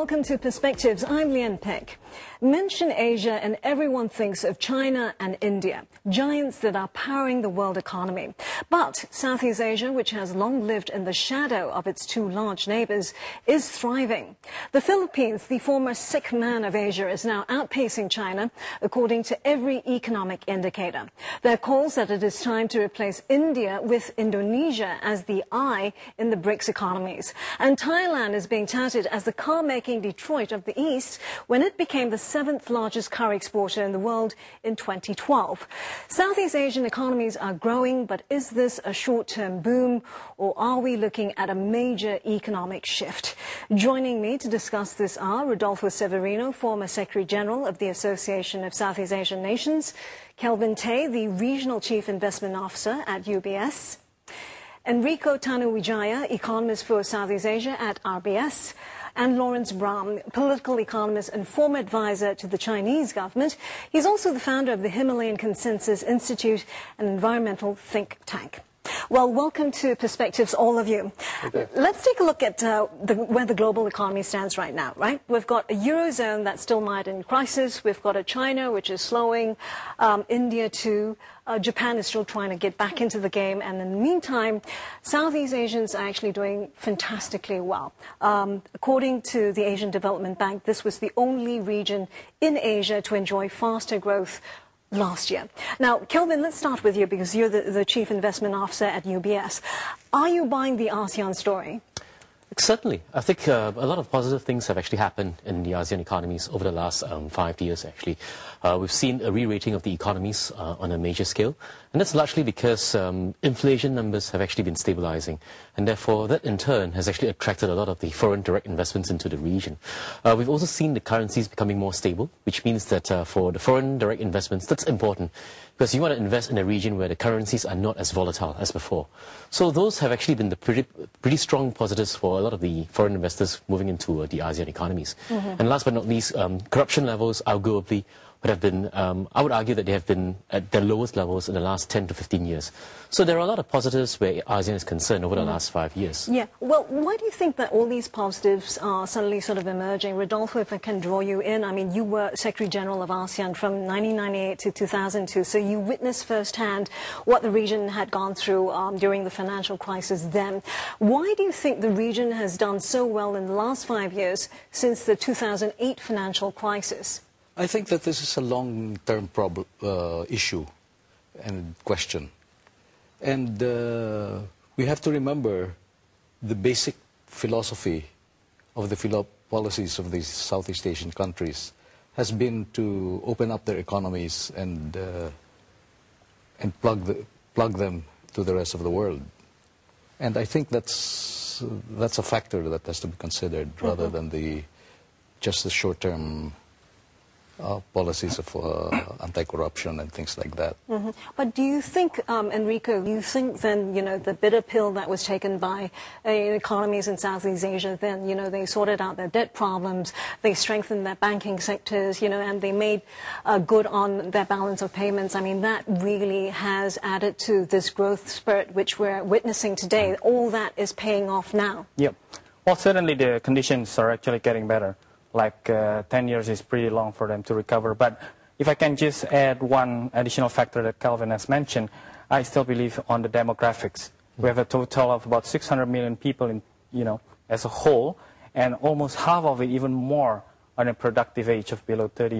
welcome to Perspectives. I'm Lian Pek. Mention Asia and everyone thinks of China and India, giants that are powering the world economy. But Southeast Asia, which has long lived in the shadow of its two large neighbors, is thriving. The Philippines, the former sick man of Asia, is now outpacing China, according to every economic indicator. There are calls that it is time to replace India with Indonesia as the eye in the BRICS economies. And Thailand is being touted as the car-making Detroit of the East when it became the seventh largest car exporter in the world in 2012. Southeast Asian economies are growing, but is this a short-term boom, or are we looking at a major economic shift? Joining me to discuss this are Rodolfo Severino, former Secretary General of the Association of Southeast Asian Nations, Kelvin Tay, the Regional Chief Investment Officer at UBS, Enrico Tanuwijaya, economist for Southeast Asia at RBS, and Lawrence Brown, political economist and former advisor to the Chinese government. He's also the founder of the Himalayan Consensus Institute, an environmental think tank. Well, welcome to Perspectives, all of you. Okay. Let's take a look at where the global economy stands right now, right? We've got a Eurozone that's still mired in crisis. We've got a China which is slowing, India too. Japan is still trying to get back into the game. And in the meantime, Southeast Asians are actually doing fantastically well. According to the Asian Development Bank, this was the only region in Asia to enjoy faster growth last year. Now, Kelvin, let's start with you because you're the Chief Investment Officer at UBS. Are you buying the ASEAN story? Certainly. I think a lot of positive things have actually happened in the ASEAN economies over the last 5 years, actually. We've seen a re-rating of the economies on a major scale, and that's largely because inflation numbers have actually been stabilizing, and therefore that in turn has actually attracted a lot of the foreign direct investments into the region. We've also seen the currencies becoming more stable, which means that for the foreign direct investments, that's important, because you want to invest in a region where the currencies are not as volatile as before. So those have actually been the pretty strong positives for a lot of the foreign investors moving into the ASEAN economies. And last but not least, corruption levels arguably would have been, I would argue that they have been at their lowest levels in the last 10 to 15 years. So there are a lot of positives where ASEAN is concerned over the last 5 years. Yeah, well, why do you think that all these positives are suddenly sort of emerging? Rodolfo, if I can draw you in, I mean, you were Secretary General of ASEAN from 1998 to 2002, so you witnessed firsthand what the region had gone through during the financial crisis then. Why do you think the region has done so well in the last 5 years since the 2008 financial crisis? I think that this is a long-term issue and question. And we have to remember the basic philosophy of the policies of these Southeast Asian countries has been to open up their economies and plug them to the rest of the world. And I think that's a factor that has to be considered rather than just the short-term policies of anti-corruption and things like that. But do you think, Enrico, you think then, you know, the bitter pill that was taken by economies in Southeast Asia then, you know, they sorted out their debt problems, they strengthened their banking sectors, you know, and they made good on their balance of payments. I mean, that really has added to this growth spirit which we're witnessing today. All that is paying off now. Yep. Well, certainly the conditions are actually getting better. Like 10 years is pretty long for them to recover. But if I can just add one additional factor that Calvin has mentioned, I still believe on the demographics. We have a total of about 600 million people, in, you know, as a whole, and almost half of it, even more, on a productive age of below 30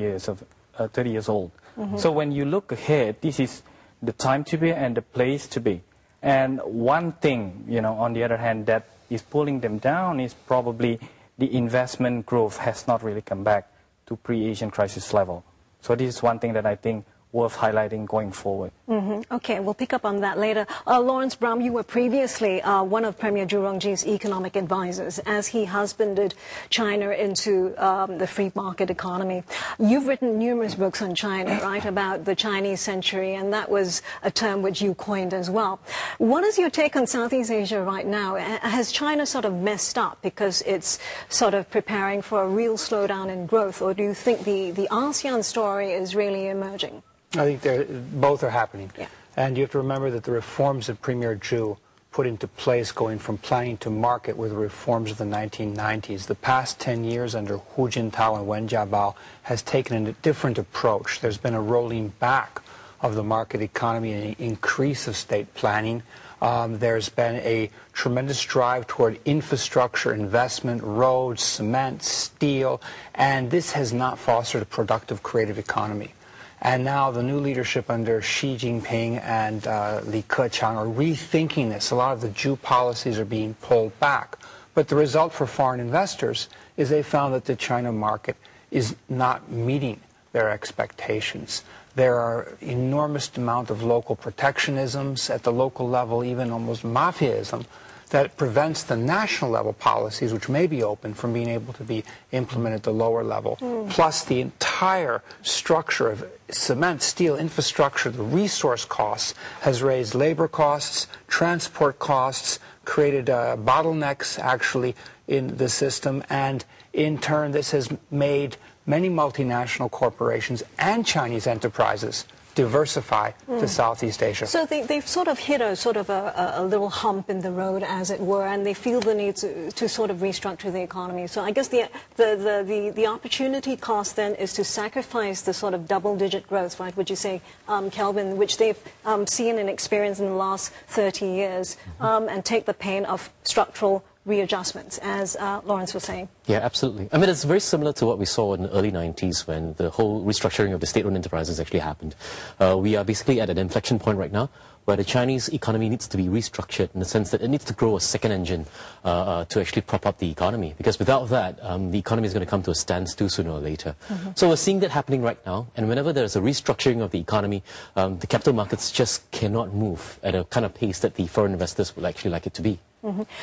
years old. So when you look ahead, this is the time to be and the place to be. And one thing, you know, on the other hand, that is pulling them down is probably the investment growth has not really come back to pre-Asian crisis level. So this is one thing that I think worth highlighting going forward. Okay, we'll pick up on that later. Lawrence Brown, you were previously one of Premier Zhu Rongji's economic advisors as he husbanded China into the free market economy. You've written numerous books on China, right, about the Chinese century, and that was a term which you coined as well. What is your take on Southeast Asia right now? Has China sort of messed up because it's sort of preparing for a real slowdown in growth, or do you think the ASEAN story is really emerging? I think both are happening. Yeah. And you have to remember that the reforms of Premier Zhu put into place going from planning to market with the reforms of the 1990s. The past 10 years under Hu Jintao and Wen Jiabao has taken a different approach. There's been a rolling back of the market economy and an increase of state planning. There's been a tremendous drive toward infrastructure investment, roads, cement, steel, and this has not fostered a productive, creative economy. And now the new leadership under Xi Jinping and Li Keqiang are rethinking this. A lot of the Jew policies are being pulled back. But the result for foreign investors is they found that the China market is not meeting their expectations. There are enormous amount of local protectionisms at the local level, even almost mafiaism, that prevents the national level policies, which may be open, from being able to be implemented at the lower level. Plus the entire structure of cement, steel infrastructure, the resource costs, has raised labor costs, transport costs, created bottlenecks actually in the system, and in turn this has made many multinational corporations and Chinese enterprises diversify to Southeast Asia. So they've sort of hit a little hump in the road, as it were, and they feel the need to sort of restructure the economy. So I guess the opportunity cost then is to sacrifice the sort of double-digit growth, right, would you say, Kelvin, which they've seen and experienced in the last 30 years, and take the pain of structural readjustments, as Lawrence was saying. Yeah, absolutely. I mean, it's very similar to what we saw in the early 90s when the whole restructuring of the state-owned enterprises actually happened. We are basically at an inflection point right now where the Chinese economy needs to be restructured in the sense that it needs to grow a second engine to actually prop up the economy. Because without that, the economy is going to come to a standstill sooner or later. So we're seeing that happening right now. And whenever there's a restructuring of the economy, the capital markets just cannot move at a kind of pace that the foreign investors would actually like it to be.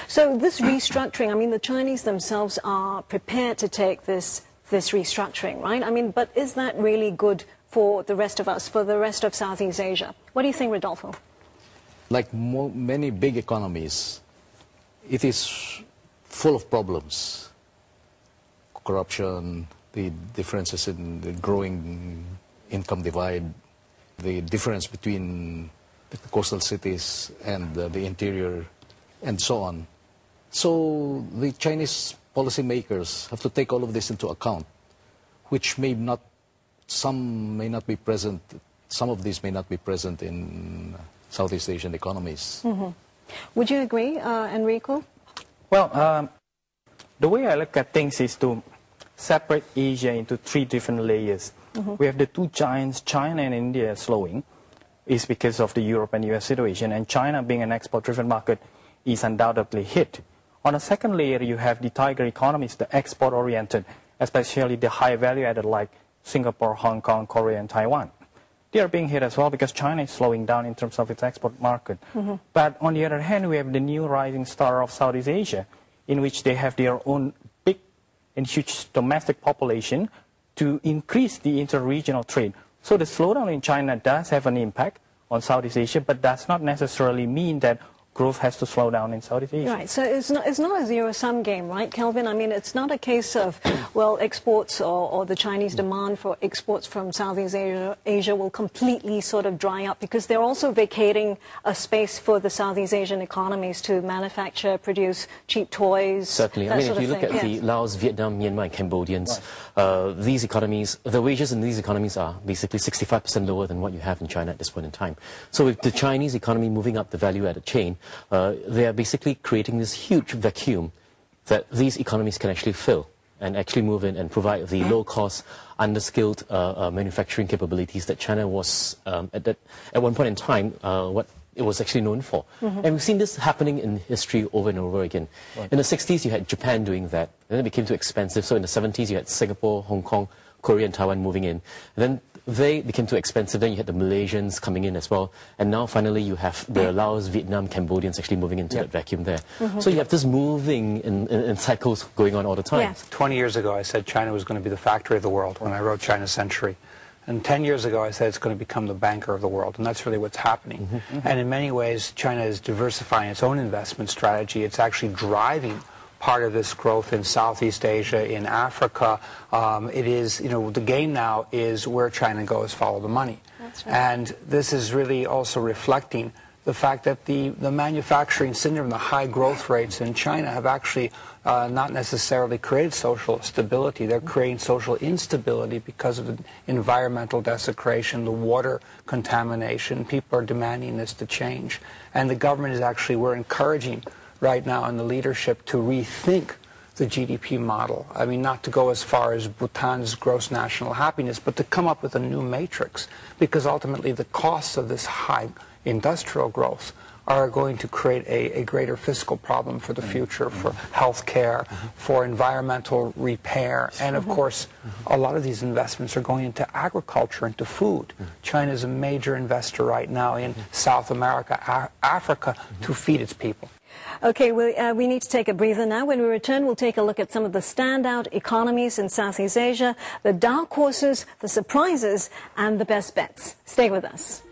So this restructuring, I mean, the Chinese themselves are prepared to take this restructuring, right? I mean, but is that really good for the rest of us, for the rest of Southeast Asia? What do you think, Rodolfo? Like many big economies, it is full of problems. Corruption, the differences in the growing income divide, the difference between the coastal cities and the interior, and so on. So the Chinese policymakers have to take all of this into account, which may not, some may not be present, some of these may not be present in Southeast Asian economies. Would you agree, Enrico? Well, the way I look at things is to separate Asia into three different layers. We have the two giants, China and India, slowing, is because of the Europe and US situation, and China being an export-driven market is undoubtedly hit. On a second layer, you have the tiger economies, the export-oriented, especially the high value-added like Singapore, Hong Kong, Korea, and Taiwan. They are being hit as well because China is slowing down in terms of its export market. But on the other hand, we have the new rising star of Southeast Asia, in which they have their own big and huge domestic population to increase the inter-regional trade. So the slowdown in China does have an impact on Southeast Asia, but does not necessarily mean that growth has to slow down in Southeast Asia. Right, so it's not a zero-sum game, right, Kelvin? I mean, it's not a case of, well, exports or the Chinese demand for exports from Southeast Asia will completely sort of dry up, because they're also vacating a space for the Southeast Asian economies to manufacture, produce cheap toys. Certainly. I mean, if you look at the Laos, Vietnam, Myanmar, and Cambodians, these economies, the wages in these economies are basically 65% lower than what you have in China at this point in time. So with the Chinese economy moving up the value-added chain, they are basically creating this huge vacuum that these economies can actually fill and actually move in and provide the low-cost, underskilled manufacturing capabilities that China was, at one point in time, what it was actually known for. And we've seen this happening in history over and over again. In the 60s, you had Japan doing that. Then it became too expensive. So in the 70s, you had Singapore, Hong Kong, Korea, and Taiwan moving in. And then they became too expensive. Then you had the Malaysians coming in as well. And now finally you have the Laos, Vietnam, Cambodians actually moving into that vacuum there. So you have this moving in cycles going on all the time. 20 years ago I said China was going to be the factory of the world when I wrote China Century. And 10 years ago I said it's going to become the banker of the world. And that's really what's happening. And in many ways China is diversifying its own investment strategy. It's actually driving part of this growth in Southeast Asia, in Africa. It is, you know, the game now is where China goes, follow the money. And this is really also reflecting the fact that the manufacturing syndrome, the high growth rates in China have actually not necessarily created social stability. They're creating social instability because of the environmental desecration, the water contamination. People are demanding this to change. And the government is actually, we're encouraging right now in the leadership to rethink the GDP model. I mean, not to go as far as Bhutan's gross national happiness, but to come up with a new matrix, because ultimately the costs of this high industrial growth are going to create a greater fiscal problem for the future, for health care, for environmental repair, and of course, a lot of these investments are going into agriculture, into food. China is a major investor right now in South America, Africa, to feed its people. Okay, we need to take a breather now. When we return, we'll take a look at some of the standout economies in Southeast Asia, the dark horses, the surprises, and the best bets. Stay with us.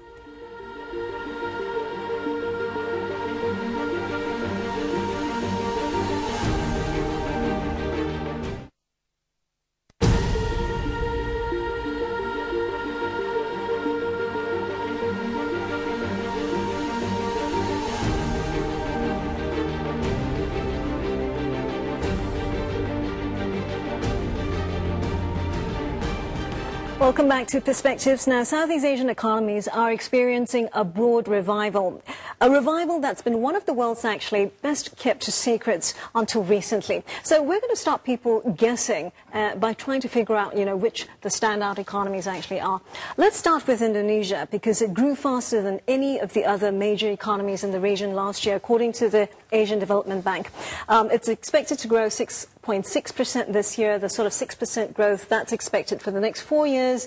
Welcome back to Perspectives. Now, Southeast Asian economies are experiencing a broad revival. A revival that's been one of the world's actually best kept secrets until recently. So we're going to stop people guessing by trying to figure out, which the standout economies actually are. Let's start with Indonesia, because it grew faster than any of the other major economies in the region last year, according to the Asian Development Bank. It's expected to grow 6.6% this year, the sort of 6% growth that's expected for the next 4 years.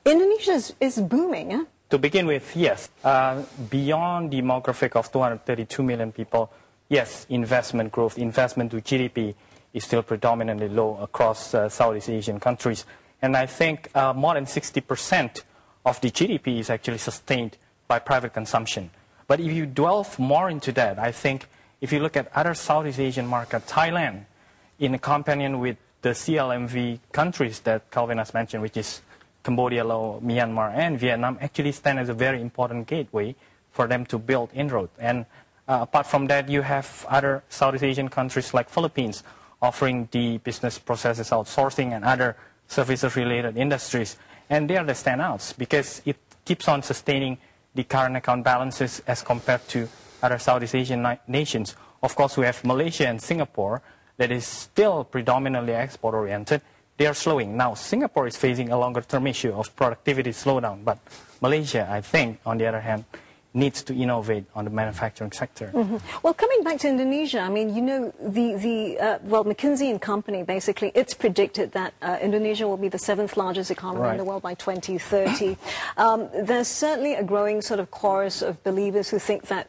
Indonesia is booming, eh? To begin with, yes. Beyond demographic of 232 million people, yes, investment growth, investment to GDP is still predominantly low across Southeast Asian countries. And I think more than 60% of the GDP is actually sustained by private consumption. But if you delve more into that, I think if you look at other Southeast Asian markets, Thailand, in companion with the CLMV countries that Calvin has mentioned, which is Cambodia, Laos, Myanmar, and Vietnam, actually stand as a very important gateway for them to build inroad. And apart from that, you have other Southeast Asian countries like Philippines offering the business processes outsourcing and other services-related industries. And they are the standouts because it keeps on sustaining the current account balances as compared to other Southeast Asian nations. Of course, we have Malaysia and Singapore that is still predominantly export-oriented. They are slowing. Now, Singapore is facing a longer-term issue of productivity slowdown, but Malaysia, I think, on the other hand, needs to innovate on the manufacturing sector. Well, coming back to Indonesia, I mean, McKinsey & Company, basically, it's predicted that Indonesia will be the 7th largest economy in the world by 2030. There's certainly a growing sort of chorus of believers who think that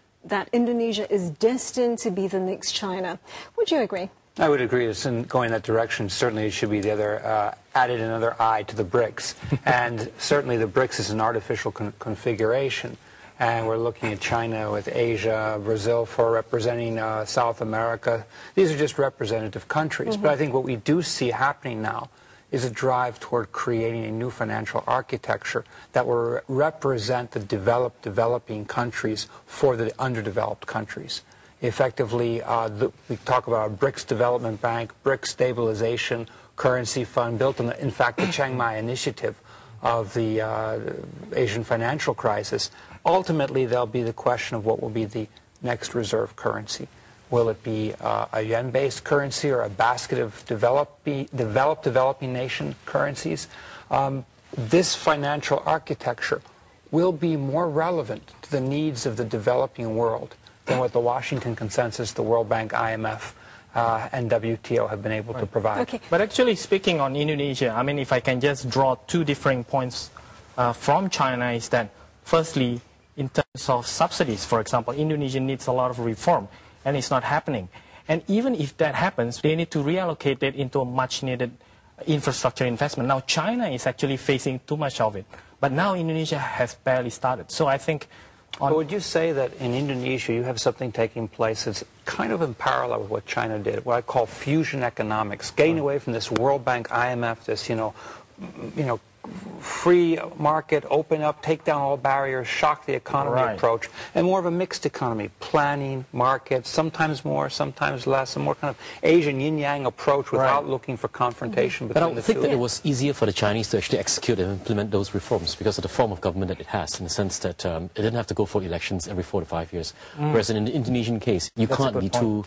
Indonesia is destined to be the next China. Would you agree? I would agree. It's going in that direction. Certainly, it should be the other added another eye to the BRICS, and certainly the BRICS is an artificial configuration. And we're looking at China with Asia, Brazil for representing South America. These are just representative countries. But I think what we do see happening now is a drive toward creating a new financial architecture that will represent the developing countries for the underdeveloped countries. Effectively, we talk about a BRICS Development Bank, BRICS Stabilization Currency Fund, built on, in fact, the Chiang Mai initiative of the Asian financial crisis. Ultimately, there'll be the question of what will be the next reserve currency. Will it be a yen-based currency or a basket of developing nation currencies? This financial architecture will be more relevant to the needs of the developing world than what the Washington Consensus, the World Bank, IMF, and WTO have been able to provide. Okay. But actually speaking on Indonesia, I mean, if I can just draw two different points from China is that, firstly, in terms of subsidies, for example, Indonesia needs a lot of reform, and it's not happening. And even if that happens, they need to reallocate it into a much-needed infrastructure investment. Now, China is actually facing too much of it, but now Indonesia has barely started. So I think... But would you say that in Indonesia you have something taking place that's kind of in parallel with what China did, what I call fusion economics, getting away from this World Bank, IMF, this, free market, open up, take down all barriers, shock the economy approach, and more of a mixed economy, planning, market, sometimes more, sometimes less, a more kind of Asian yin-yang approach without looking for confrontation between the two. But I think that it was easier for the Chinese to actually execute and implement those reforms because of the form of government that it has, in the sense that it didn't have to go for elections every 4 to 5 years. Whereas in the Indonesian case, you can't be too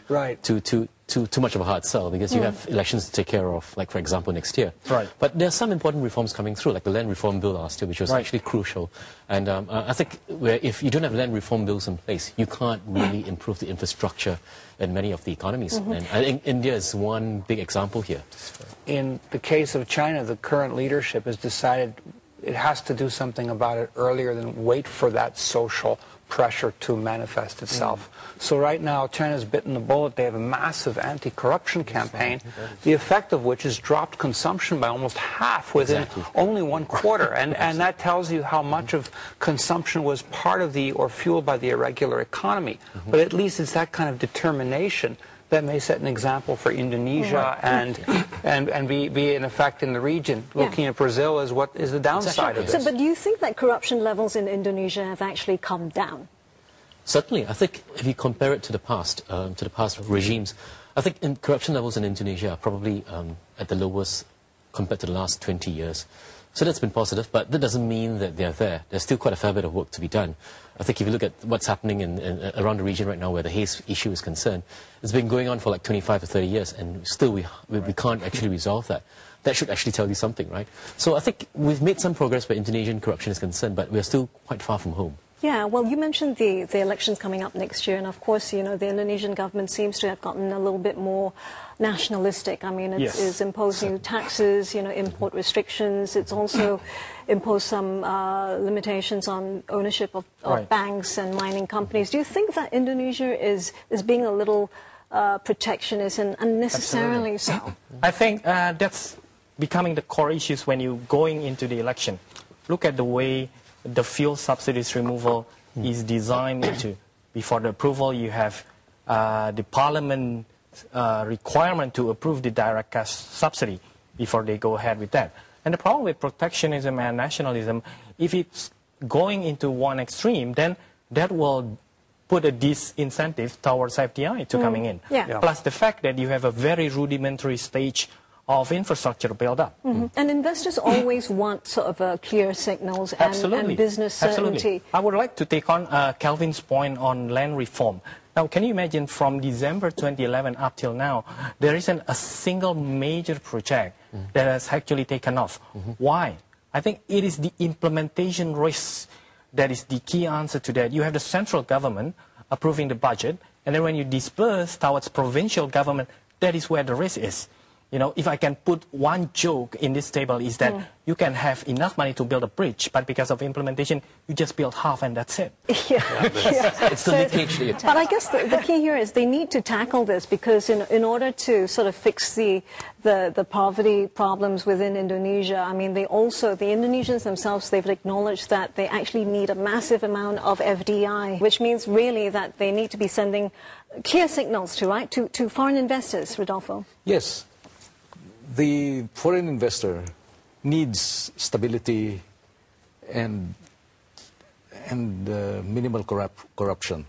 much of a hard sell because you have elections to take care of, like for example next year. But there are some important reforms coming through, like the land reform bill last year, which was actually crucial. And I think if you don't have land reform bills in place, you can't really improve the infrastructure in many of the economies. And I think India is one big example here. In the case of China, the current leadership has decided it has to do something about it earlier than wait for that social pressure to manifest itself. So right now, China's bitten the bullet. They have a massive anti-corruption campaign, the effect of which has dropped consumption by almost half within only 1 quarter. And that tells you how much of consumption was part of the, or fueled by the irregular economy. But at least it's that kind of determination that may set an example for Indonesia and be in effect in the region. Looking at Brazil as what is the downside of this. So, but do you think that corruption levels in Indonesia have actually come down? Certainly. I think if you compare it to the past regimes, I think corruption levels in Indonesia are probably at the lowest compared to the last 20 years. So that's been positive, but that doesn't mean that they're there. There's still quite a fair bit of work to be done. I think if you look at what's happening around the region right now where the haze issue is concerned, it's been going on for like 25 to 30 years, and still we can't actually resolve that. That should actually tell you something, right? So I think we've made some progress where Indonesian corruption is concerned, but we're still quite far from home. Yeah, well, you mentioned the elections coming up next year, and of course, you know, the Indonesian government seems to have gotten a little bit more nationalistic. I mean, it's imposing taxes, you know, import restrictions. It's also imposed some limitations on ownership of banks and mining companies. Do you think that Indonesia is being a little protectionist and unnecessarily so? I think that's becoming the core issues when you're going into the election. Look at the way the fuel subsidies removal is designed into. Before the approval, you have the parliament requirement to approve the direct cash subsidy before they go ahead with that. And the problem with protectionism and nationalism, if it's going into one extreme, then that will put a disincentive towards FDI to coming in. Plus the fact that you have a very rudimentary stage of infrastructure build-up. And investors always want sort of clear signals and business certainty. I would like to take on Calvin's point on land reform. Now, can you imagine from December 2011 up till now, there isn't a single major project that has actually taken off. Why? I think it is the implementation risk that is the key answer to that. You have the central government approving the budget, and then when you disperse towards provincial government, that is where the risk is. You know, if I can put one joke in this table is that you can have enough money to build a bridge, but because of implementation, you just build half and that's it. It's the leakage that you But I guess the key here is they need to tackle this because in order to sort of fix the poverty problems within Indonesia, I mean, the Indonesians themselves, they've acknowledged that they actually need a massive amount of FDI, which means really that they need to be sending clear signals to foreign investors, Rodolfo. Yes. The foreign investor needs stability and minimal corruption.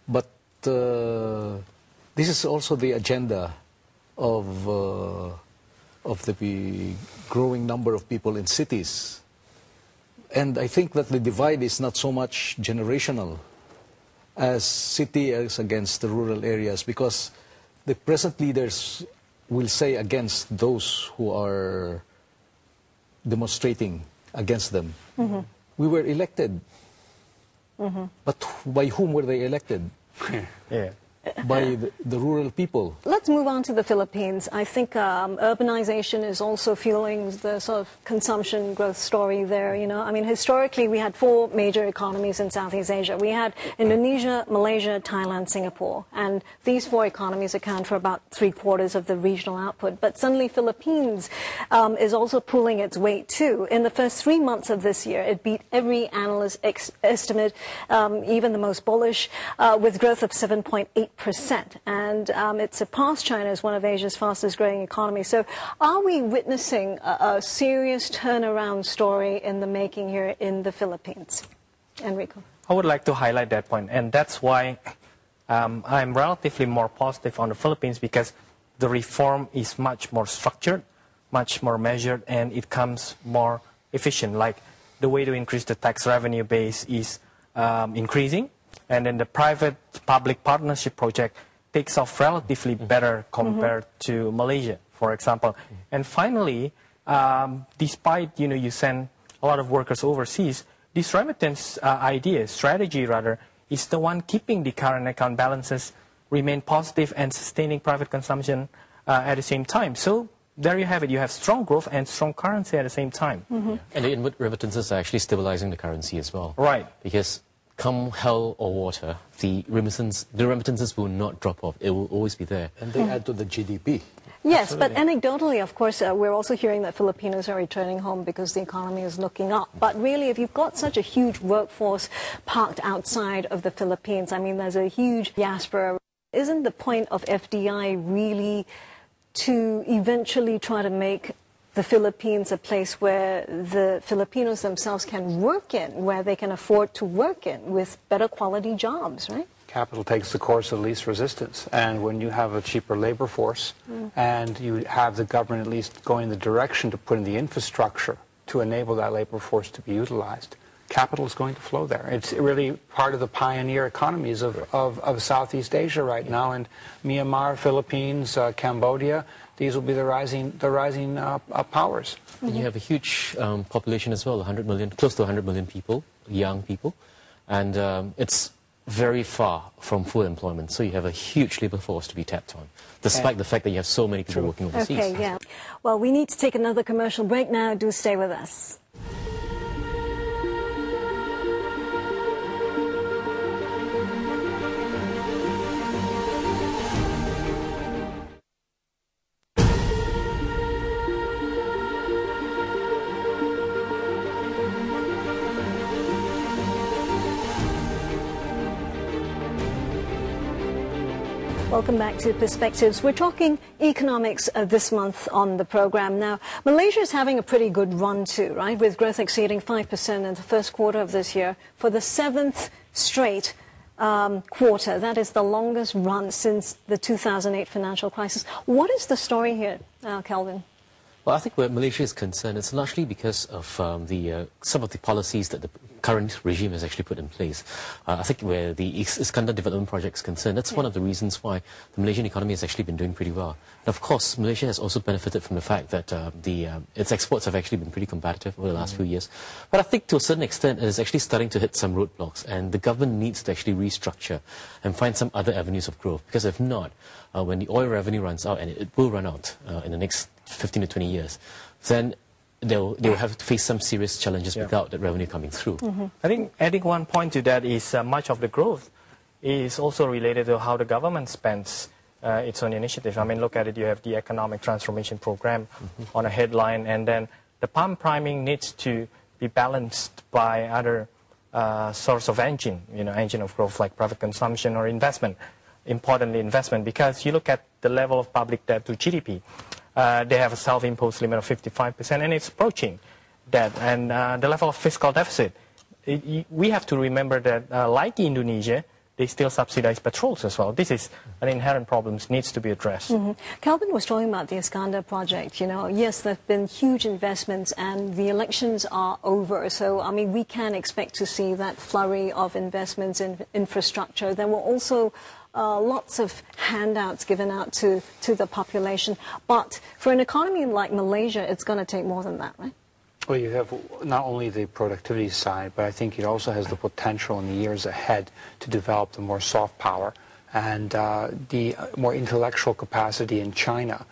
But this is also the agenda of the growing number of people in cities. And I think that the divide is not so much generational as city as against the rural areas, because the present leaders will say against those who are demonstrating against them. We were elected. But by whom were they elected? By the rural people. Let's move on to the Philippines. I think urbanization is also fueling the sort of consumption growth story there. You know, I mean, historically we had 4 major economies in Southeast Asia. We had Indonesia, Malaysia, Thailand, Singapore, and these 4 economies account for about 3/4 of the regional output. But suddenly Philippines is also pulling its weight too. In the first 3 months of this year, it beat every analyst estimate, even the most bullish, with growth of 7.8%, and it surpassed past China as one of Asia's fastest growing economies. So are we witnessing a serious turnaround story in the making here in the Philippines? Enrico. I would like to highlight that point, and that's why I'm relatively more positive on the Philippines, because the reform is much more structured, much more measured, and it comes more efficient. Like the way to increase the tax revenue base is increasing, and then the private-public partnership project takes off relatively better compared to Malaysia, for example. And finally, despite you send a lot of workers overseas, this remittance strategy rather, is the one keeping the current account balances remain positive and sustaining private consumption at the same time. So there you have it. You have strong growth and strong currency at the same time. And the inward remittances are actually stabilizing the currency as well. Right. Because come hell or water, the remittances will not drop off. It will always be there. And they add to the GDP. Yes, but anecdotally, of course, we're also hearing that Filipinos are returning home because the economy is looking up. But really, if you've got such a huge workforce parked outside of the Philippines, I mean, there's a huge diaspora. Isn't the point of FDI really to eventually try to make the Philippines a place where the Filipinos themselves can work in, where they can afford to work in with better quality jobs, right? Capital takes the course of least resistance, and when you have a cheaper labor force and you have the government at least going in the direction to put in the infrastructure to enable that labor force to be utilized, capital is going to flow there. It's really part of the pioneer economies of Southeast Asia right now, and Myanmar, Philippines, Cambodia, these will be the rising powers. And you have a huge population as well, 100 million, close to 100 million people, young people, and it's very far from full employment, so you have a huge labor force to be tapped on, despite the fact that you have so many people working overseas. Okay, yeah. Well, we need to take another commercial break now. Do stay with us. Welcome back to Perspectives. We're talking economics this month on the program. Now, Malaysia is having a pretty good run too, right? With growth exceeding 5% in the first quarter of this year for the 7th straight quarter. That is the longest run since the 2008 financial crisis. What is the story here, Kelvin? Well, I think where Malaysia is concerned, it's largely because of some of the policies that the current regime has actually put in place. I think where the Iskandar development project is concerned, that's one of the reasons why the Malaysian economy has actually been doing pretty well. And of course, Malaysia has also benefited from the fact that its exports have actually been pretty competitive over the last few years. But I think to a certain extent, it is actually starting to hit some roadblocks, and the government needs to actually restructure and find some other avenues of growth. Because if not, when the oil revenue runs out, and it will run out in the next 15 to 20 years, then they'll have to face some serious challenges without that revenue coming through. I think adding one point to that is much of the growth is also related to how the government spends its own initiative. I mean, look at it, you have the economic transformation program on a headline, and then the pump priming needs to be balanced by other source of engine of growth like private consumption or investment. Importantly, investment, because you look at the level of public debt to GDP. They have a self-imposed limit of 55%, and it's approaching that. And the level of fiscal deficit, we have to remember that, like Indonesia, they still subsidize petrols as well. This is an inherent problem, needs to be addressed. Calvin was talking about the Iskandar project. Yes, there have been huge investments, and the elections are over. So, I mean, we can expect to see that flurry of investments in infrastructure. There were also lots of handouts given out to the population. But for an economy like Malaysia, it's going to take more than that, right? Well, you have not only the productivity side, but I think it also has the potential in the years ahead to develop the more soft power and the more intellectual capacity in China.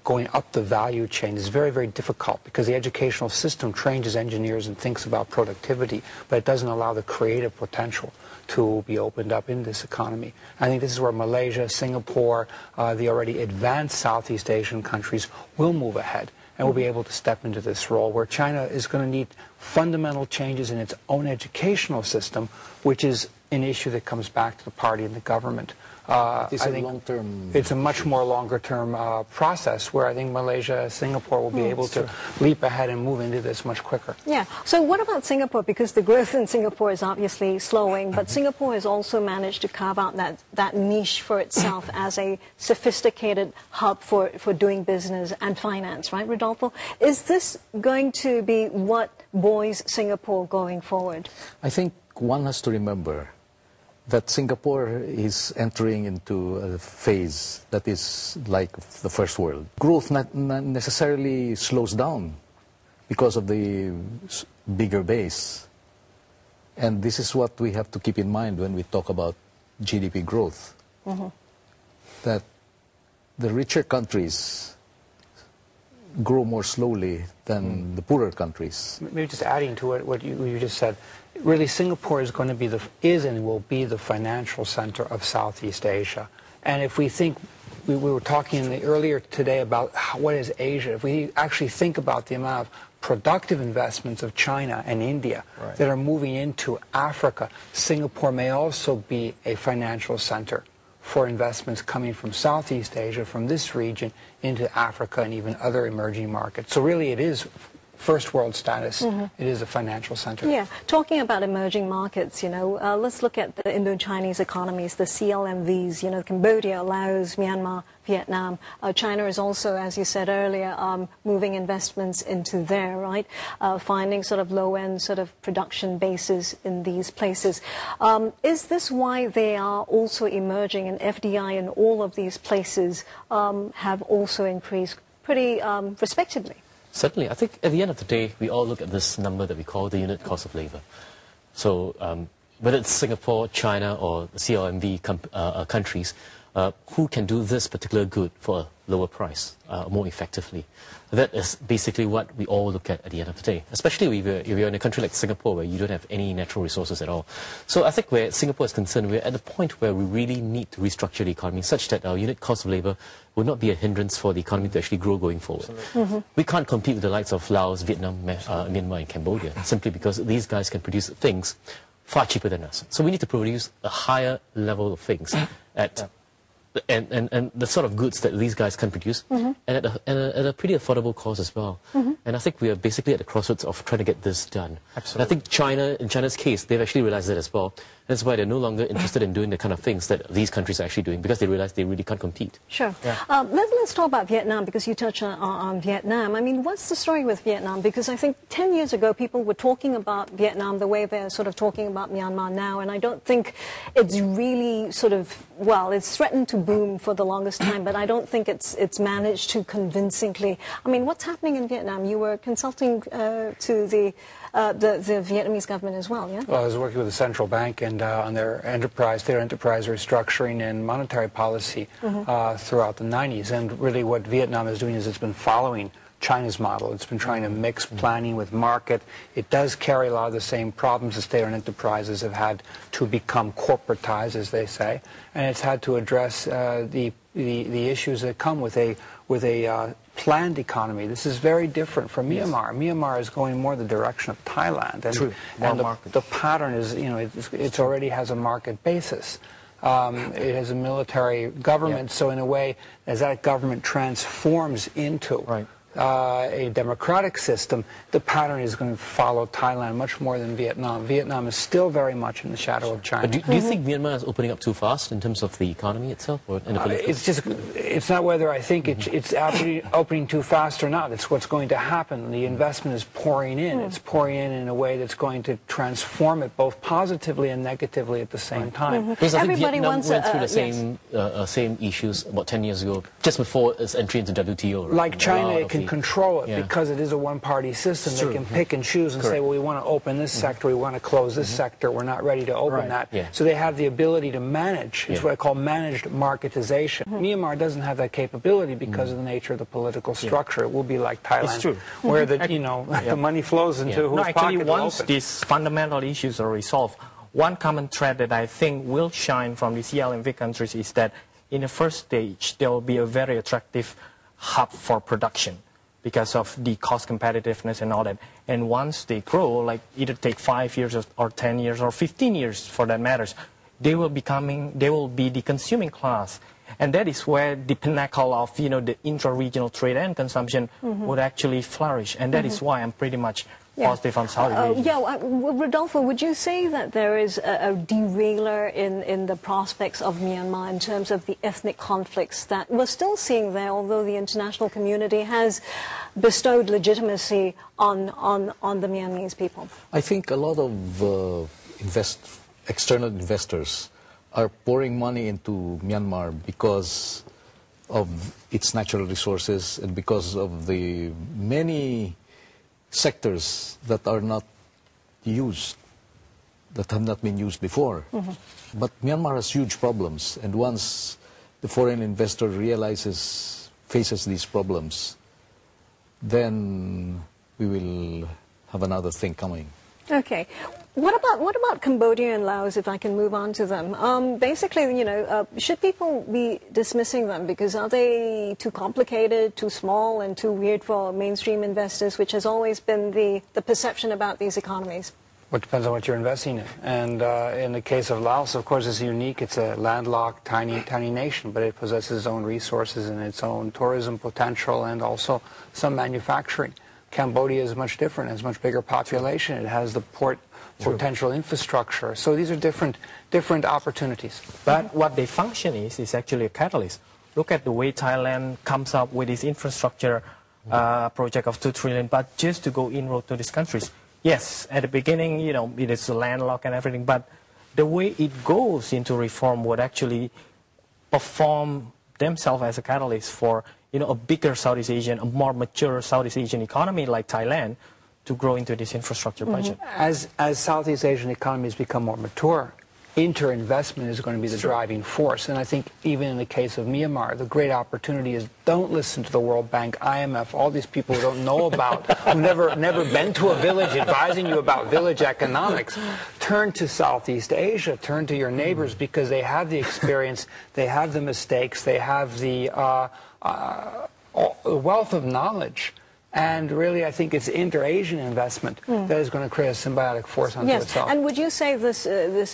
Going up the value chain is very, very difficult because the educational system trains engineers and thinks about productivity, but it doesn't allow the creative potential to be opened up in this economy. I think this is where Malaysia, Singapore, the already advanced Southeast Asian countries will move ahead and will be able to step into this role where China is going to need fundamental changes in its own educational system, which is an issue that comes back to the party and the government. It's I a think long-term it's a much more longer-term process where I think Malaysia, Singapore will be able to leap ahead and move into this much quicker. Yeah. So what about Singapore? Because the growth in Singapore is obviously slowing, but Singapore has also managed to carve out that niche for itself as a sophisticated hub for doing business and finance, right, Rodolfo? Is this going to be what buoys Singapore going forward? I think one has to remember that Singapore is entering into a phase that is like the first world. Growth not necessarily slows down because of the bigger base. And this is what we have to keep in mind when we talk about GDP growth. That the richer countries grow more slowly than the poorer countries. Maybe just adding to it what you just said, really Singapore is going to be and will be the financial center of Southeast Asia. And if we think, we were talking earlier today about what is Asia, if we actually think about the amount of productive investments of China and India that are moving into Africa, Singapore may also be a financial center for investments coming from Southeast Asia, from this region, into Africa and even other emerging markets. So really it is first world status. It is a financial center. Yeah, talking about emerging markets, you know, let's look at the Indo-Chinese economies, the CLMVs, you know, Cambodia, Laos, Myanmar, Vietnam. China is also, as you said earlier, moving investments into there, right? Finding sort of low-end sort of production bases in these places. Is this why they are also emerging, and FDI in all of these places have also increased pretty respectively? Certainly. I think at the end of the day, we all look at this number that we call the unit cost of labor. So whether it's Singapore, China, or the CLMV countries, who can do this particular good for a lower price more effectively? That is basically what we all look at the end of the day, especially if you're in a country like Singapore where you don't have any natural resources at all. So I think where Singapore is concerned, we're at the point where we really need to restructure the economy such that our unit cost of labor will not be a hindrance for the economy to actually grow going forward. We can't compete with the likes of Laos, Vietnam, Myanmar and Cambodia simply because these guys can produce things far cheaper than us. So we need to produce a higher level of things at and the sort of goods that these guys can produce, and at a pretty affordable cost as well. And I think we are basically at the crossroads of trying to get this done. Absolutely. And I think in China's case, they've actually realized that as well. That's why they're no longer interested in doing the kind of things that these countries are actually doing, because they realize they really can't compete. Sure. Yeah. Let's talk about Vietnam, because you touched on Vietnam. I mean, what's the story with Vietnam? Because I think 10 years ago, people were talking about Vietnam the way they're sort of talking about Myanmar now, and I don't think it's really sort of, well, it's threatened to boom for the longest time, but I don't think it's managed to convincingly. I mean, what's happening in Vietnam? You were consulting to the Vietnamese government as well, yeah? Well, I was working with the central bank and on their enterprise restructuring and monetary policy throughout the 90s. And really what Vietnam is doing is it's been following China's model. It's been trying to mix planning with market. It does carry a lot of the same problems that state-owned enterprises have had to become corporatized, as they say. And it's had to address the issues that come with a planned economy. This is very different from Myanmar. Myanmar is going more the direction of Thailand, and the pattern is, you know, it already has a market basis. It has a military government, so in a way, as that government transforms into a democratic system, the pattern is going to follow Thailand much more than Vietnam. Vietnam is still very much in the shadow of China. But do you think Myanmar is opening up too fast in terms of the economy itself? Or in the it's not whether I think it's opening too fast or not. It's what's going to happen. The investment is pouring in. It's pouring in a way that's going to transform it both positively and negatively at the same time. Because I think Vietnam went through the same issues about 10 years ago, just before its entry into WTO. Right? Like China, it can control it because it is a one-party system. They can pick and choose and say, well, we want to open this sector, we want to close this sector, we're not ready to open that. So they have the ability to manage. It's what I call managed marketization. Myanmar doesn't have that capability because of the nature of the political structure. It will be like Thailand, where the money flows into whose actually, pocket once these fundamental issues are resolved, one common thread that I think will shine from the CLMV countries is that in the first stage, there will be a very attractive hub for production, because of the cost competitiveness and all that. And once they grow, like either take 5 years or 10 years or 15 years for that matters, they will be the consuming class. And that is where the pinnacle of, the intra-regional trade and consumption would actually flourish. And that is why I'm pretty much positive on Southeast Asia. Rodolfo, would you say that there is a derailer in the prospects of Myanmar in terms of the ethnic conflicts that we're still seeing there, although the international community has bestowed legitimacy on the Myanmarese people? I think a lot of external investors are pouring money into Myanmar because of its natural resources and because of the many sectors that are not used, that have not been used before. But Myanmar has huge problems, and once the foreign investor faces these problems, then we will have another thing coming. Okay. What about Cambodia and Laos, if I can move on to them? Basically, should people be dismissing them because are they too complicated, too small, and too weird for mainstream investors, which has always been the perception about these economies? Well, it depends on what you're investing in. And in the case of Laos, of course, it's unique. It's a landlocked, tiny nation, but it possesses its own resources and its own tourism potential and also some manufacturing. Cambodia is much different. It has a much bigger population. It has the potential infrastructure. So these are different opportunities. But what they function is actually a catalyst. Look at the way Thailand comes up with its infrastructure project of 2 trillion, but just to go inroad to these countries. Yes, at the beginning, it is landlocked and everything, but the way it goes into reform would actually perform themselves as a catalyst for a bigger Southeast Asian, a more mature Southeast Asian economy like Thailand to grow into this infrastructure budget. As Southeast Asian economies become more mature, inter-investment is going to be the driving force. And I think even in the case of Myanmar, the great opportunity is don't listen to the World Bank, IMF, all these people who don't know about, who've never been to a village advising you about village economics. Turn to Southeast Asia, turn to your neighbors because they have the experience, they have the mistakes, they have the wealth of knowledge. And really, I think it's inter-Asian investment that is going to create a symbiotic force unto itself. And would you say this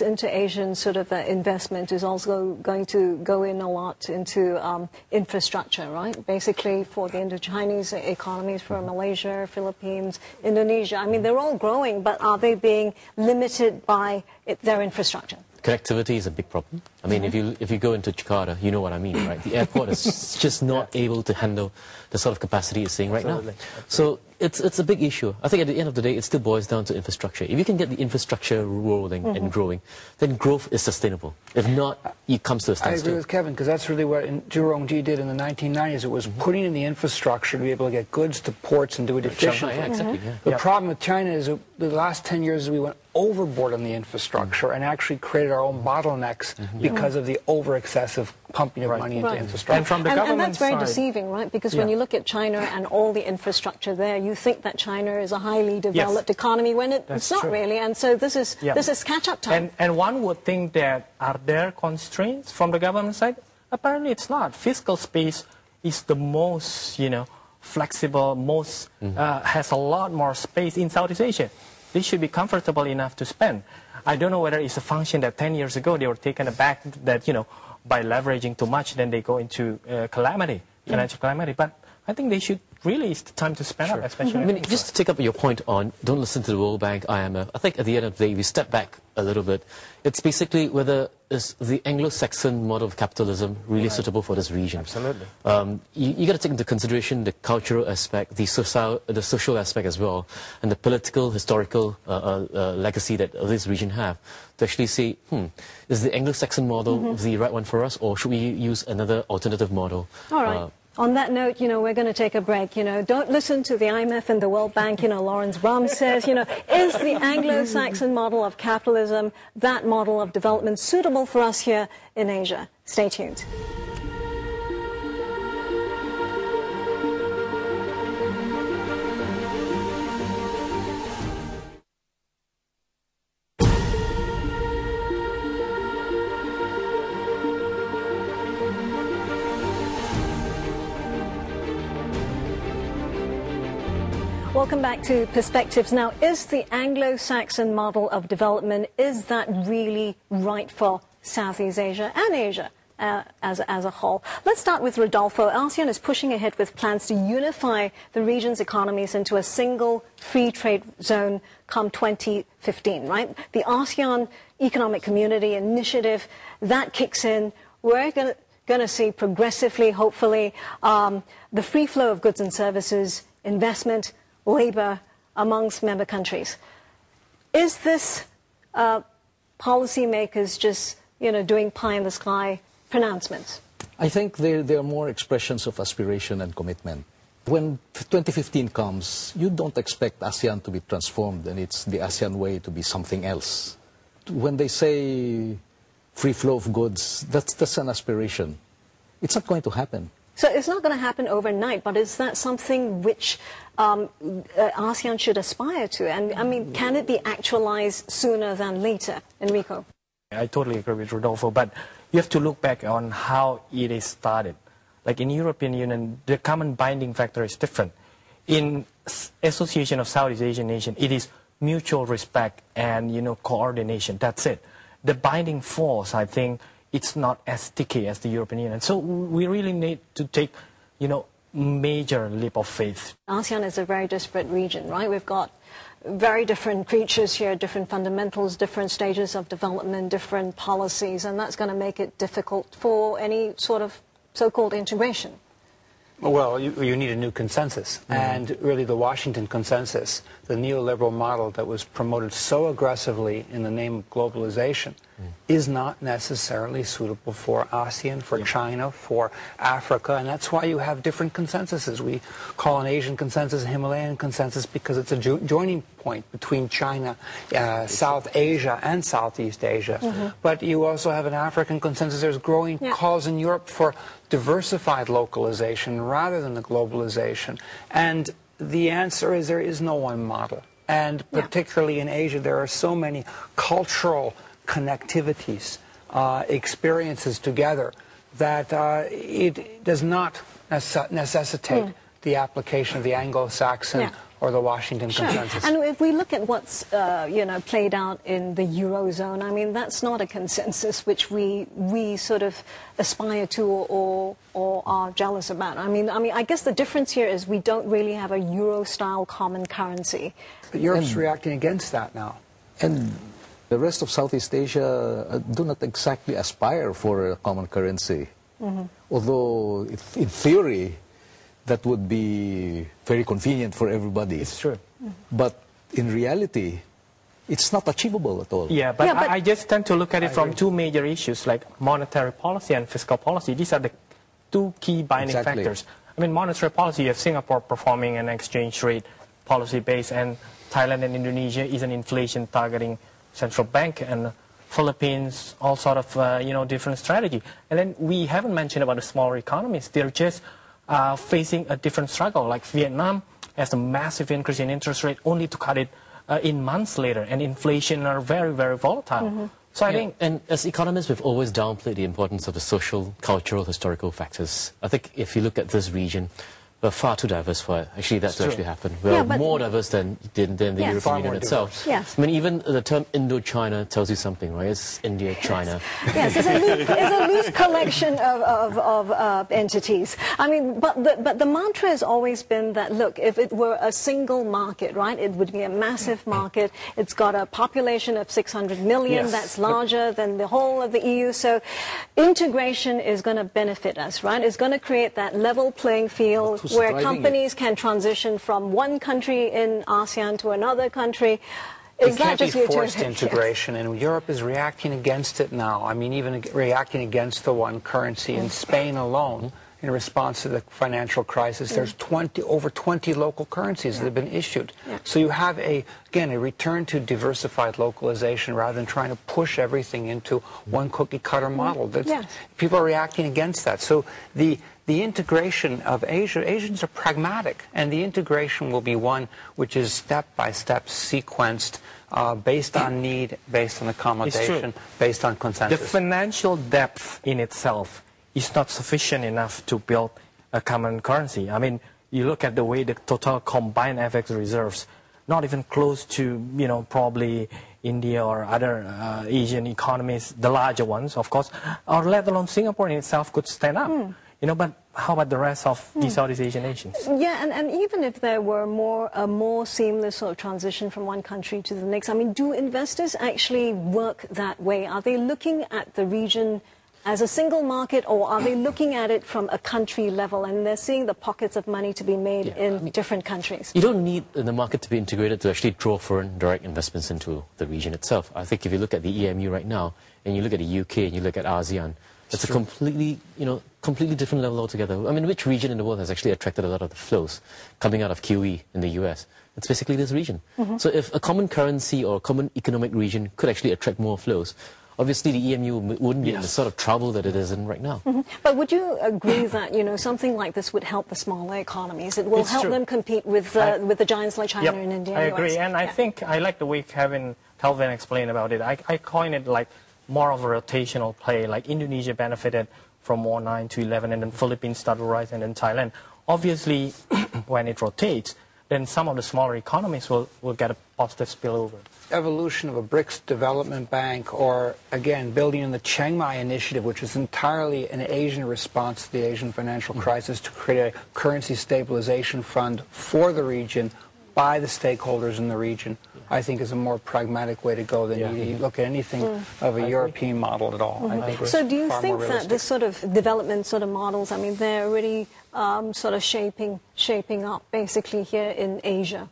inter-Asian sort of investment is also going to go in a lot into infrastructure, right? Basically for the Indo-Chinese economies, for Malaysia, Philippines, Indonesia. I mean, they're all growing, but are they being limited by their infrastructure? Connectivity is a big problem. I mean, if you go into Jakarta, you know what I mean, right? The airport is just not able to handle the sort of capacity it's seeing right now. So it's a big issue. I think at the end of the day, it still boils down to infrastructure. If you can get the infrastructure rolling and growing, then growth is sustainable. If not, it comes to a standstill. I agree with Kevin, because that's really what Zhurongji did in the 1990s. It was putting in the infrastructure to be able to get goods to ports and do it efficiently. Yeah, exactly, The problem with China is that the last 10 years we went overboard on the infrastructure and actually created our own bottlenecks because of the over-excessive pumping of money into infrastructure. And from the government that's very side, deceiving, right? Because when you look at China and all the infrastructure there, you think that China is a highly developed economy when it's not really. And so this is catch-up time. And one would think that are there constraints from the government side? Apparently it's not. Fiscal space is the most, flexible, most has a lot more space in Southeast Asia. They should be comfortable enough to spend. I don't know whether it's a function that 10 years ago they were taken aback that, by leveraging too much, then they go into calamity, financial calamity. But I think they should really, it's the time to spend up, especially. I mean, just to take up your point on don't listen to the World Bank, IMF, I think at the end of the day, if we step back a little bit, it's basically whether is the Anglo-Saxon model of capitalism really suitable for this region. Absolutely. You got to take into consideration the cultural aspect, the social aspect as well, and the political, historical legacy that this region have to actually say, is the Anglo-Saxon model the right one for us, or should we use another alternative model? All right. On that note, we're going to take a break. Don't listen to the IMF and the World Bank. Lawrence Brum says, is the Anglo-Saxon model of capitalism, that model of development, suitable for us here in Asia? Stay tuned. Welcome back to Perspectives. Now, is the Anglo-Saxon model of development, is that really right for Southeast Asia and Asia as a whole. Let's start with Rodolfo. ASEAN is pushing ahead with plans to unify the region's economies into a single free trade zone come 2015, right? The ASEAN Economic Community Initiative, that kicks in. We're going to see progressively, hopefully, the free flow of goods and services, investment, labor amongst member countries. Is this policymakers just, doing pie-in-the-sky pronouncements? I think there are more expressions of aspiration and commitment. When 2015 comes, you don't expect ASEAN to be transformed and it's the ASEAN way to be something else. When they say free flow of goods, that's an aspiration. It's not going to happen. So it's not going to happen overnight, but is that something which ASEAN should aspire to? And I mean, can it be actualized sooner than later? Enrico? I totally agree with Rodolfo, but you have to look back on how it is started. Like in European Union, the common binding factor is different. In Association of Southeast Asian Nations, it is mutual respect and, coordination. That's it. The binding force, I think, it's not as sticky as the European Union. So we really need to take, major leap of faith. ASEAN is a very disparate region, right? We've got very different creatures here, different fundamentals, different stages of development, different policies, and that's going to make it difficult for any sort of so-called integration. Well, you need a new consensus, and really the Washington consensus, the neoliberal model that was promoted so aggressively in the name of globalization, is not necessarily suitable for ASEAN, for China, for Africa, and that's why you have different consensuses. We call an Asian consensus a Himalayan consensus because it's a joining point between China, South Asia, and Southeast Asia. But you also have an African consensus. There's growing calls in Europe for diversified localization rather than the globalization. And the answer is there is no one model. And particularly in Asia, there are so many cultural connectivities, experiences together, that it does not necessitate the application of the Anglo-Saxon or the Washington consensus. And if we look at what's played out in the Eurozone, I mean, that's not a consensus which we sort of aspire to or are jealous about. I mean, I guess the difference here is we don't really have a Euro-style common currency. But Europe's reacting against that now. And the rest of Southeast Asia do not exactly aspire for a common currency. Although, in theory, that would be very convenient for everybody. It's true. But in reality, it's not achievable at all. Yeah, but I just tend to look at it from two major issues, like monetary policy and fiscal policy. These are the two key binding factors. I mean, monetary policy, you have Singapore performing an exchange rate policy base, and Thailand and Indonesia is an inflation targeting central bank, and Philippines, all sort of, different strategy. And then we haven't mentioned about the smaller economies. They're just facing a different struggle. Like Vietnam has a massive increase in interest rate only to cut it in months later, and inflation are very, very volatile. So I think, and as economists, we've always downplayed the importance of the social, cultural, historical factors. I think if you look at this region, we're far too diverse for it. Actually, that to actually happen. We're more diverse than the European Union itself. Yes. I mean, even the term Indo-China tells you something, right? It's India, China. Yes, it's a loose collection of entities. I mean, but the mantra has always been that, look, if it were a single market, right, it would be a massive market. It's got a population of 600 million. That's larger than the whole of the EU. So integration is going to benefit us, right? It's going to create that level playing field where companies can transition from one country in ASEAN to another country. It can't be forced integration, and Europe is reacting against it now. I mean, even reacting against the one currency. In Spain alone, in response to the financial crisis, there's over 20 local currencies that have been issued. So you have, again, a return to diversified localization rather than trying to push everything into one cookie-cutter model. People are reacting against that. So the integration of Asia, Asians are pragmatic, and the integration will be one which is step-by-step sequenced, based on need, based on accommodation, based on consensus. The financial depth in itself is not sufficient enough to build a common currency. I mean, you look at the way the total combined FX reserves, not even close to, probably, India or other Asian economies, the larger ones, of course, or let alone Singapore in itself could stand up. You know, but how about the rest of the Southeast Asian nations? Yeah, and even if there were a more seamless sort of transition from one country to the next, I mean, do investors actually work that way? Are they looking at the region as a single market, or are they looking at it from a country level and they're seeing the pockets of money to be made in different countries? You don't need the market to be integrated to actually draw foreign direct investments into the region itself. I think if you look at the EMU right now, and you look at the UK, and you look at ASEAN, it's a completely, completely different level altogether. I mean, which region in the world has actually attracted a lot of the flows coming out of QE in the US? It's basically this region. So if a common currency or a common economic region could actually attract more flows, obviously the EMU wouldn't be in the sort of trouble that it is in right now. But would you agree that, something like this would help the smaller economies? It will help them compete with the giants like China and India? I agree, and I think I like the way Calvin explained about it. I coin it like more of a rotational play, like Indonesia benefited from 2009 to 2011, and then Philippines started to rise, and then Thailand. Obviously, when it rotates, then some of the smaller economies will get a positive spillover. Evolution of a BRICS development bank, or again building in the Chiang Mai initiative, which is entirely an Asian response to the Asian financial crisis, to create a currency stabilization fund for the region by the stakeholders in the region, I think is a more pragmatic way to go than you look at anything of a European model at all. I think so do you think that this sort of development sort of models, I mean, they're already sort of shaping up basically here in Asia?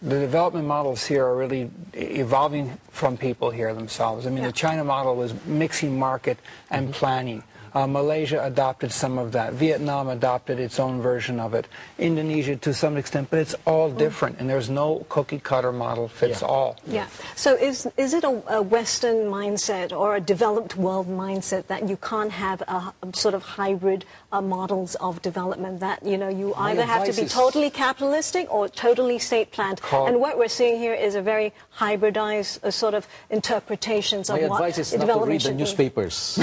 The development models here are really evolving from people here themselves. I mean, the China model was mixing market and planning. Malaysia adopted some of that. Vietnam adopted its own version of it. Indonesia to some extent, but it's all different, and there's no cookie-cutter model fits all. Yeah. So is it a Western mindset or a developed world mindset that you can't have a sort of hybrid models of development, that, you either have to be totally capitalistic or totally state-planned? And what we're seeing here is a very hybridized sort of interpretations of what advice is not to read the newspapers.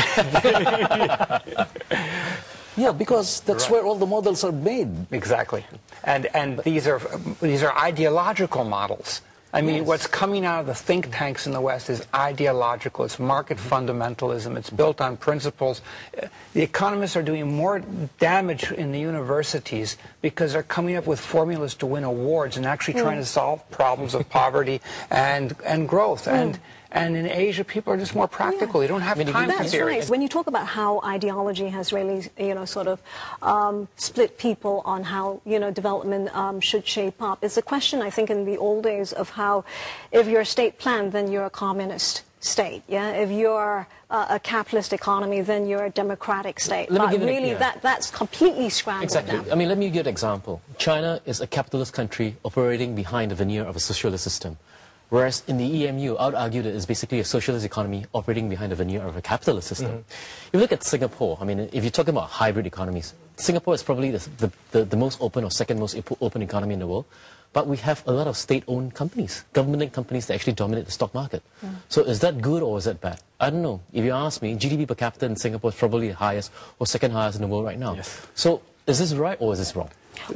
Yeah, because that's where all the models are made. Exactly. And these are ideological models. I mean, what's coming out of the think tanks in the West is ideological. It's market fundamentalism. It's built on principles. The economists are doing more damage in the universities because they're coming up with formulas to win awards and actually trying to solve problems of poverty and growth. And in Asia, people are just more practical. They don't have time for theory. Right. When you talk about how ideology has really, sort of split people on how, development should shape up, it's a question, I think, in the old days of how, if you're state planned, then you're a communist state. Yeah. If you're a capitalist economy, then you're a democratic state. But really, that's completely scrambled. Exactly. Now. I mean, let me give you an example. China is a capitalist country operating behind the veneer of a socialist system. Whereas in the EMU, I would argue that it's basically a socialist economy operating behind the veneer of a capitalist system. If you look at Singapore, I mean, if you're talking about hybrid economies, Singapore is probably the most open or second most open economy in the world. But we have a lot of state-owned companies, government companies that actually dominate the stock market. So is that good or is that bad? I don't know. If you ask me, GDP per capita in Singapore is probably the highest or second highest in the world right now. So is this right or is this wrong?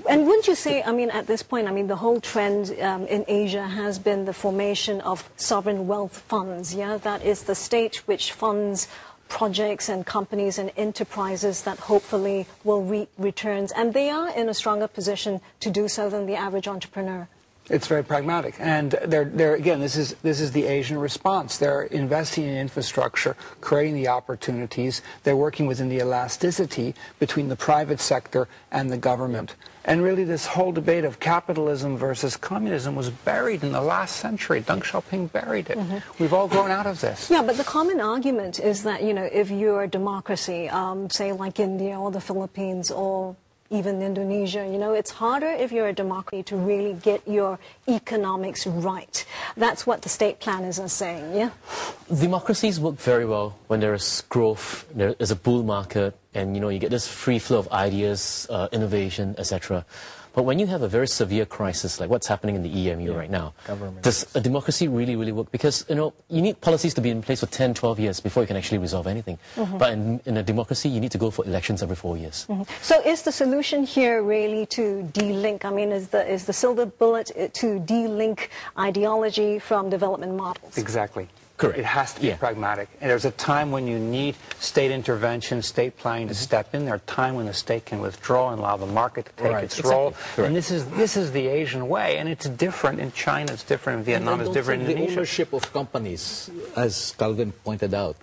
And wouldn't you say, I mean, at this point, I mean, the whole trend in Asia has been the formation of sovereign wealth funds, yeah? That is the state which funds projects and companies and enterprises that hopefully will reap returns. And they are in a stronger position to do so than the average entrepreneur. It's very pragmatic, and they're again, this is the Asian response. They're investing in infrastructure, creating the opportunities. They're working within the elasticity between the private sector and the government. And really, this whole debate of capitalism versus communism was buried in the last century. Deng Xiaoping buried it. We've all grown out of this. Yeah, but the common argument is that, if you're a democracy, say like India or the Philippines or even Indonesia, it's harder if you're a democracy to really get your economics right. That's what the state planners are saying, yeah? Democracies work very well when there is growth, there is a bull market, and you get this free flow of ideas, innovation, etc. But when you have a very severe crisis like what's happening in the EMU right now, does a democracy really, really work? Because, you need policies to be in place for 10, 12 years before you can actually resolve anything. But in a democracy, you need to go for elections every 4 years. So is the solution here really to de-link? I mean, is the silver bullet to de-link ideology from development models? Exactly. Correct. It has to be pragmatic. And there's a time when you need state intervention, state planning to step in. There's a time when the state can withdraw and allow the market to take its role. And this is the Asian way. And it's different in China, it's different in Vietnam, it's different in Indonesia. The ownership of companies, as Calvin pointed out,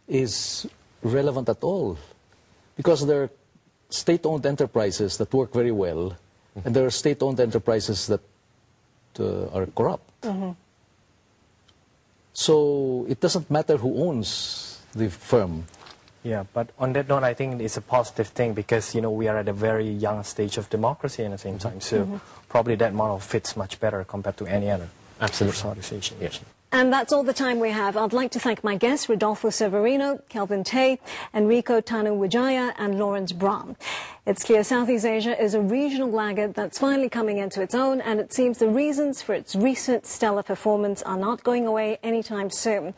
is relevant at all. Because there are state-owned enterprises that work very well, and there are state-owned enterprises that are corrupt. So it doesn't matter who owns the firm. Yeah, but on that note, I think it's a positive thing because, we are at a very young stage of democracy at the same time. So probably that model fits much better compared to any other. Absolutely. Southeast Asian. And that's all the time we have. I'd like to thank my guests, Rodolfo Severino, Kelvin Tay, Enrico Tanu Wijaya, and Lawrence Brahm. It's clear Southeast Asia is a regional laggard that's finally coming into its own, and it seems the reasons for its recent stellar performance are not going away anytime soon.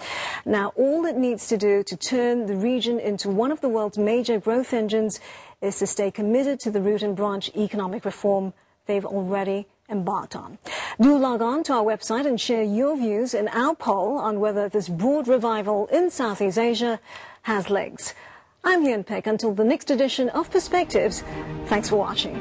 Now, all it needs to do to turn the region into one of the world's major growth engines is to stay committed to the root and branch economic reform they've already embarked on. Do log on to our website and share your views in our poll on whether this broad revival in Southeast Asia has legs. I'm Lian Pek. Until the next edition of Perspectives, thanks for watching.